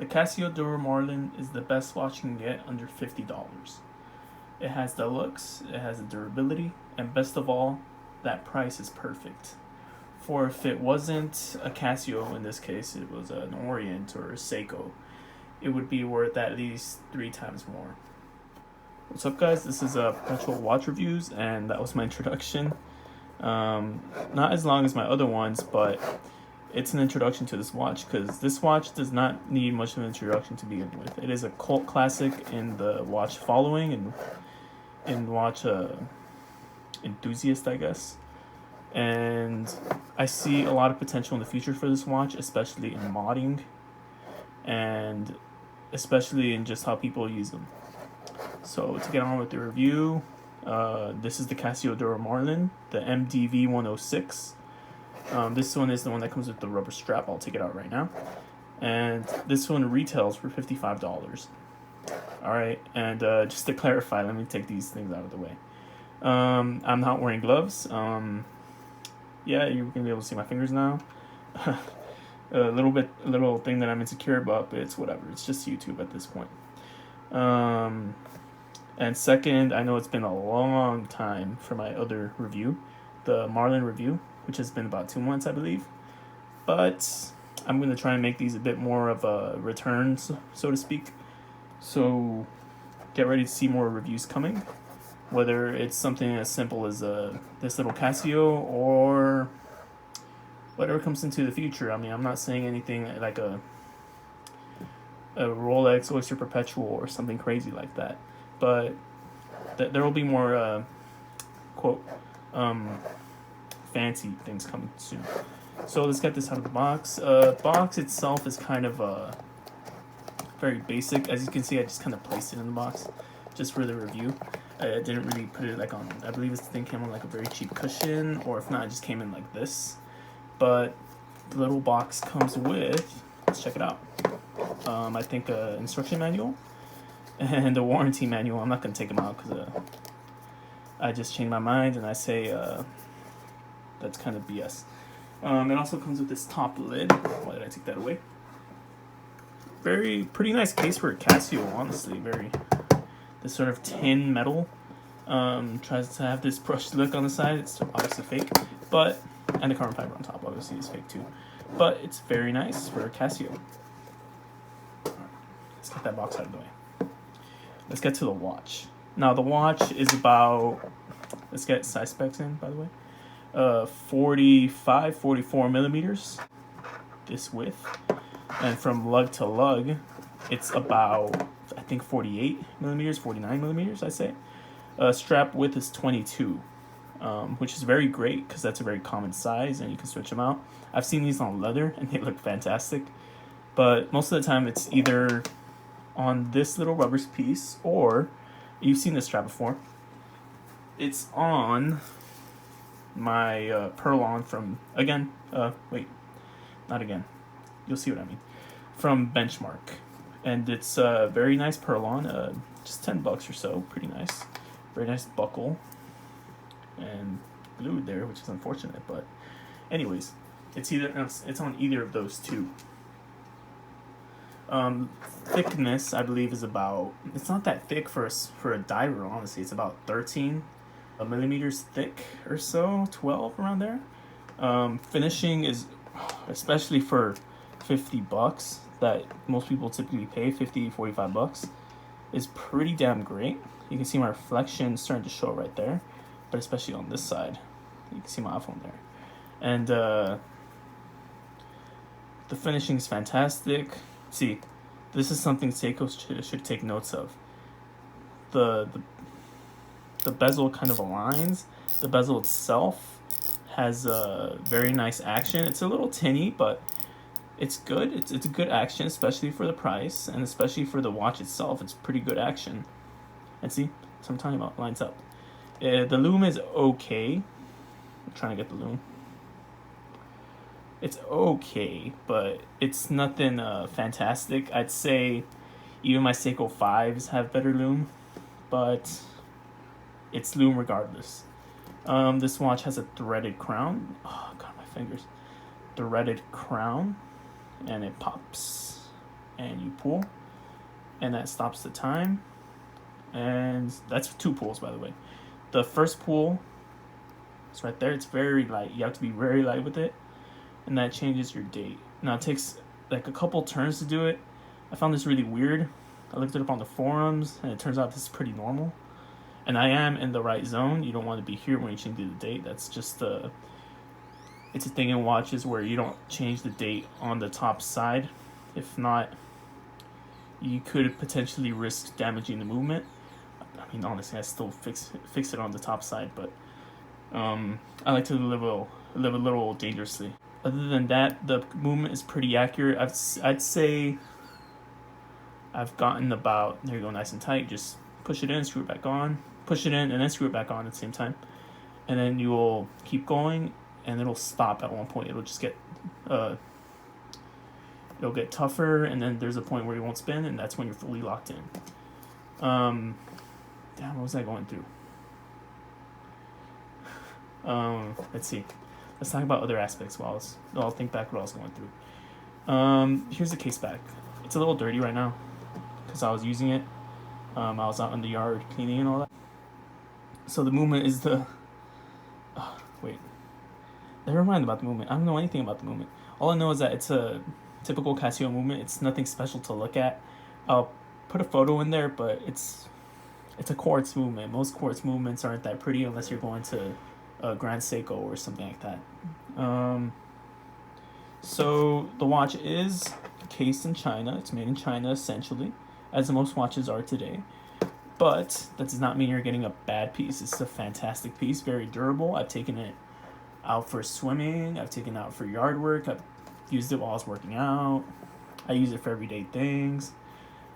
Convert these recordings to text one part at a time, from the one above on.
Casio Duro Marlin is the best watch you can get under $50. It has the looks, it has the durability, and best of all, that price is perfect. For if it wasn't a Casio, in this case, it was an Orient or a Seiko, it would be worth at least 3 times more. What's up, guys? This is Perpetual Watch Reviews, and that was my introduction. Not as long as my other ones, but it's an introduction to this watch because this watch does not need much of an introduction to begin with. It is a cult classic in the watch following and in watch enthusiast, I guess. And I see a lot of potential in the future for this watch, especially in modding and especially in just how people use them. So to get on with the review, this is the Casio Duro Marlin, the MDV-106. This one is the one that comes with the rubber strap. I'll take it out right now. And this one retails for $55. Alright, and just to clarify, let me take these things out of the way. I'm not wearing gloves. Yeah, you're going to be able to see my fingers now. A little thing that I'm insecure about, but it's whatever. It's just YouTube at this point. And second, I know it's been a long time for my other review, the Marlin review, which has been about 2 months, I believe. But I'm going to try and make these a bit more of a return, so to speak. So get ready to see more reviews coming, whether it's something as simple as this little Casio or whatever comes into the future. I mean, I'm not saying anything like a Rolex Oyster Perpetual or something crazy like that, but there will be more quote fancy things coming soon. So let's get this out of the box. Box itself is kind of very basic. As you can see, I just kind of placed it in the box just for the review. I didn't really put it like on, I believe this thing came on like a very cheap cushion, or if not, it just came in like this. But the little box comes with, let's check it out. I think an instruction manual and a warranty manual. I'm not going to take them out because I just changed my mind and I say that's kind of BS. It also comes with this top lid. Why did I take that away? Pretty nice case for a Casio, honestly. This sort of tin metal. Tries to have this brushed look on the side. It's obviously fake, but and the carbon fiber on top obviously is fake too. But it's very nice for a Casio. Let's get that box out of the way. Let's get to the watch. Now the watch is about, let's get size specs in, by the way. 44 millimeters, this width. And from lug to lug, it's about, I think 48 millimeters, 49 millimeters, I say. Strap width is 22, which is very great because that's a very common size and you can switch them out. I've seen these on leather and they look fantastic, but most of the time it's either on this little rubber piece, or you've seen this strap before. It's on my Perlon from, again, wait, not again. You'll see what I mean. From Benchmark. And it's a very nice Perlon, just $10 or so, pretty nice. Very nice buckle. And glued there, which is unfortunate, but anyways, it's on either of those two. Thickness, I believe, is about, it's not that thick for a diver, honestly. It's about 13 millimeters thick or so, 12 around there. Finishing is, especially for $50 that most people typically pay, $45, is pretty damn great. You can see my reflection starting to show right there, but especially on this side, you can see my iPhone there. And the finishing is fantastic. See, this is something Seiko should take notes of. The bezel kind of aligns. The bezel itself has a very nice action. It's a little tinny, but it's good. It's a good action, especially for the price, and especially for the watch itself. It's pretty good action. And see, that's what I'm talking about. Lines up. The loom is okay. I'm trying to get the loom. It's okay, but it's nothing fantastic. I'd say even my Seiko 5s have better loom, but it's loom regardless. This watch has a threaded crown. Oh god, my fingers. Threaded crown, and it pops. and you pull, and that stops the time. And that's 2 pulls, by the way. The first pull, it's right there. It's very light. You have to be very light with it, and that changes your date. Now it takes like a couple turns to do it. I found this really weird. I looked it up on the forums, and it turns out this is pretty normal. And I am in the right zone. You don't want to be here when you change the date. That's just it's a thing in watches where you don't change the date on the top side. If not, you could potentially risk damaging the movement. I mean, honestly, I still fix it on the top side, but I like to live a little dangerously. Other than that, the movement is pretty accurate. I'd say I've gotten about, there you go, nice and tight. Just push it in, screw it back on, push it in, and then screw it back on at the same time. And then you will keep going, and it'll stop at one point. It'll just get it'll get tougher, and then there's a point where you won't spin, and that's when you're fully locked in. Damn, what was I going through? Let's see. Let's talk about other aspects while I'll think back what I was going through. Here's the case back. It's a little dirty right now because I was using it. I was out in the yard cleaning and all that. So the movement is the... wait. Never mind about the movement. I don't know anything about the movement. All I know is that it's a typical Casio movement. It's nothing special to look at. I'll put a photo in there, but it's a quartz movement. Most quartz movements aren't that pretty unless you're going to Grand Seiko or something like that. So the watch is cased in China. It's made in China essentially, as most watches are today. But that does not mean you're getting a bad piece. It's a fantastic piece, very durable. I've taken it out for swimming. I've taken it out for yard work. I've used it while I was working out. I use it for everyday things.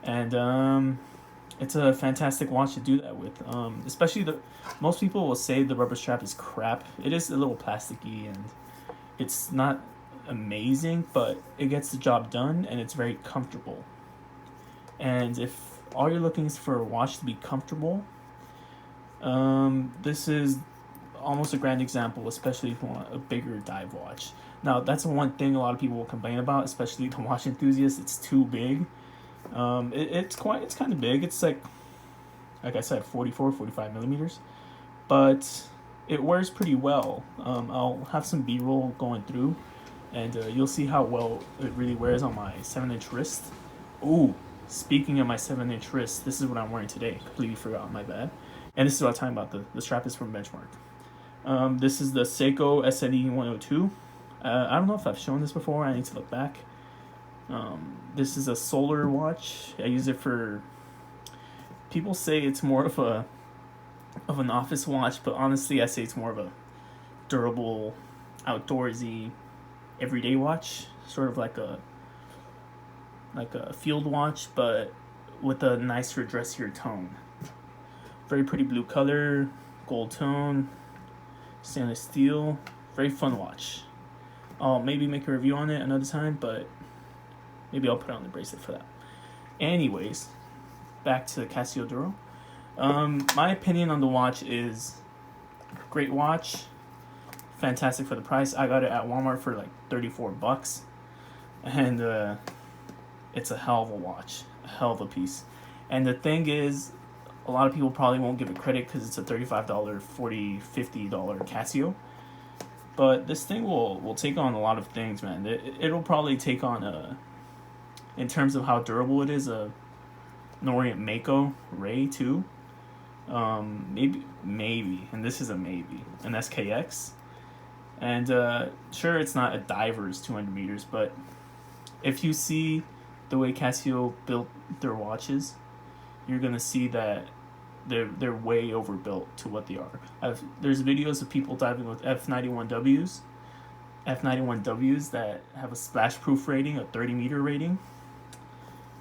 And it's a fantastic watch to do that with. Especially most people will say the rubber strap is crap. It is a little plasticky and it's not amazing, but it gets the job done and it's very comfortable. And if all you're looking is for a watch to be comfortable, this is almost a grand example, especially if you want a bigger dive watch. Now, that's the one thing a lot of people will complain about, especially the watch enthusiasts. It's too big. It's kind of big. It's like I said, 45 millimeters, but it wears pretty well. I'll have some B-roll going through, and you'll see how well it really wears on my 7-inch wrist. Ooh, speaking of my 7-inch wrist, this is what I'm wearing today. Completely forgot, my bad. And this is what I'm talking about. The strap is from Benchmark. This is the Seiko SNE 102. I don't know if I've shown this before. I need to look back. This is a solar watch. I use it for... People say it's more of an office watch, but honestly, I say it's more of a durable, outdoorsy, everyday watch. Sort of like a field watch, but with a nicer, dressier tone. Very pretty blue color, gold tone, stainless steel. Very fun watch. I'll maybe make a review on it another time, but maybe I'll put it on the bracelet for that. Anyways, back to the Casio Duro. My opinion on the watch is great watch, fantastic for the price. I got it at Walmart for like $34, and it's a hell of a watch, a hell of a piece. And the thing is, a lot of people probably won't give it credit because it's a $35, $40, $50 Casio. But this thing will take on a lot of things, man. It'll probably take on in terms of how durable it is, an Orient Mako Ray 2. Maybe, and this is a maybe, an SKX. And sure, it's not a diver's 200 meters, but if you see the way Casio built their watches, you're gonna see that they're way overbuilt to what they are. There's videos of people diving with F91Ws that have a splash proof rating, a 30-meter rating.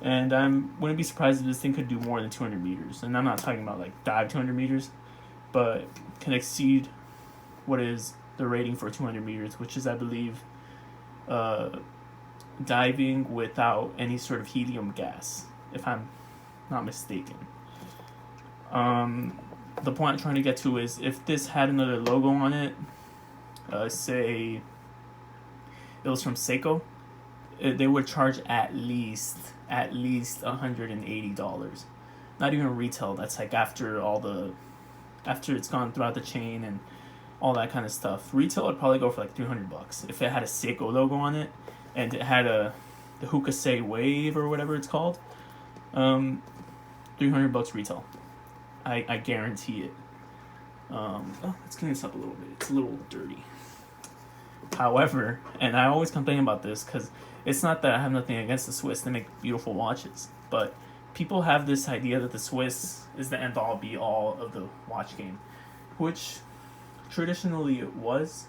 And I wouldn't be surprised if this thing could do more than 200 meters. And I'm not talking about like dive 200 meters, but can exceed what is the rating for 200 meters, which is, I believe, diving without any sort of helium gas, if I'm not mistaken. The point I'm trying to get to is, if this had another logo on it, say it was from Seiko, they would charge at least $180. Not even retail. That's like after it's gone throughout the chain and all that kind of stuff. Retail would probably go for like $300 if it had a Seiko logo on it and it had the Hokusai Wave or whatever it's called. $300 retail. I guarantee it. Let's clean this up a little bit. It's a little dirty. However, and I always complain about this because it's not that I have nothing against the Swiss. They make beautiful watches, but people have this idea that the Swiss is the end all be all of the watch game, which traditionally it was.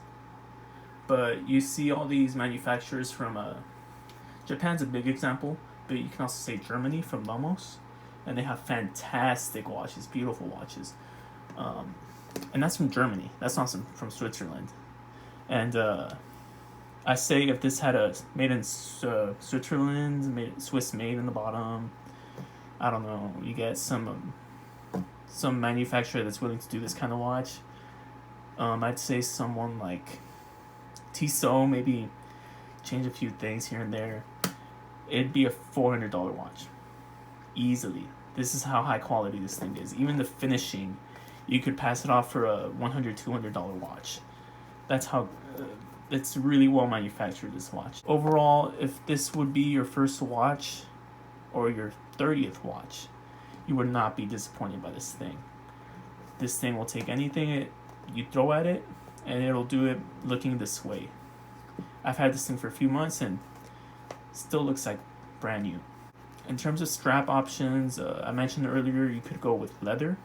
But you see all these manufacturers from Japan's a big example, but you can also say Germany from Lomos, and they have fantastic watches, beautiful watches. And that's from Germany. That's not from Switzerland. And I say if this had a made in Switzerland, Swiss made in the bottom, I don't know, you get some manufacturer that's willing to do this kind of watch. I'd say someone like Tissot, maybe change a few things here and there. It'd be a $400 watch, easily. This is how high quality this thing is. Even the finishing, you could pass it off for a $100, $200 watch. That's how it's really well manufactured, this watch. Overall, if this would be your first watch or your 30th watch, you would not be disappointed by this thing. This thing will take anything you throw at it, and it'll do it looking this way. I've had this thing for a few months and still looks like brand new. In terms of strap options, I mentioned earlier you could go with leather.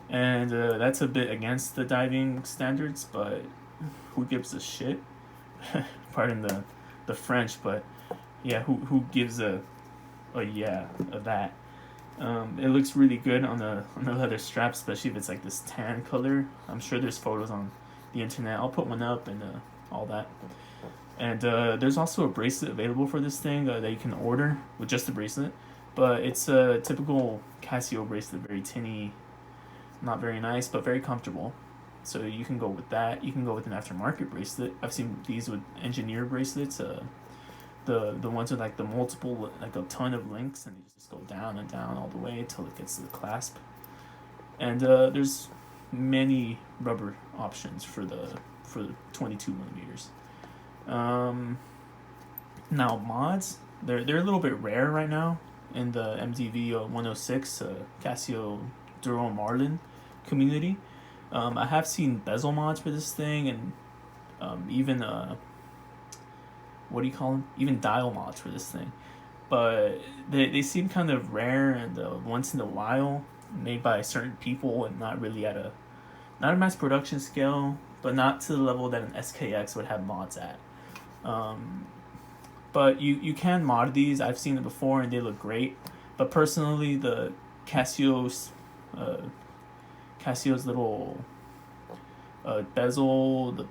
And that's a bit against the diving standards, but who gives a shit? Pardon the French, but yeah, who gives a yeah of that? It looks really good on the leather strap, especially if it's like this tan color. I'm sure there's photos on the internet. I'll put one up and all that. And there's also a bracelet available for this thing that you can order with just the bracelet, but it's a typical Casio bracelet, very tinny. Not very nice, but very comfortable. So you can go with that. You can go with an aftermarket bracelet. I've seen these with engineer bracelets. The ones with like the multiple, like a ton of links, and they just go down and down all the way until it gets to the clasp. And there's many rubber options for the 22 millimeters. Now mods, they're a little bit rare right now in the MDV-106 Casio Duro Marlin community. I have seen bezel mods for this thing, and even what do you call them? Even dial mods for this thing. But they seem kind of rare and once in a while, made by certain people, and not really at a mass production scale, but not to the level that an SKX would have mods at. But you can mod these. I've seen it before and they look great. But personally, the Casio's little bezel,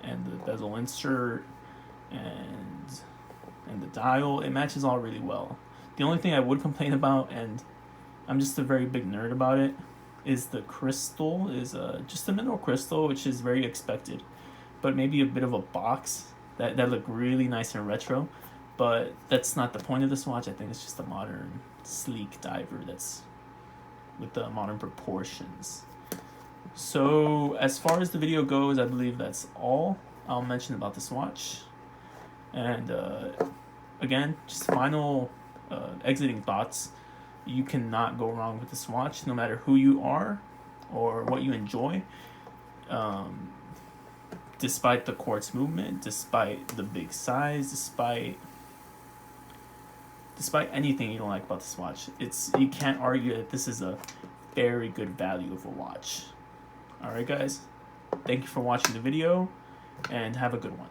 and the bezel insert, and the dial, it matches all really well. The only thing I would complain about, and I'm just a very big nerd about it, is the crystal is just a mineral crystal, which is very expected, but maybe a bit of a box that look really nice and retro. But that's not the point of this watch. I think it's just a modern, sleek diver that's with the modern proportions. So as far as the video goes, I believe that's all I'll mention about this watch. And again, just final exiting thoughts. You cannot go wrong with this watch, no matter who you are or what you enjoy. Despite the quartz movement, despite the big size, despite anything you don't like about this watch, you can't argue that this is a very good value of a watch. Alright guys, thank you for watching the video, and have a good one.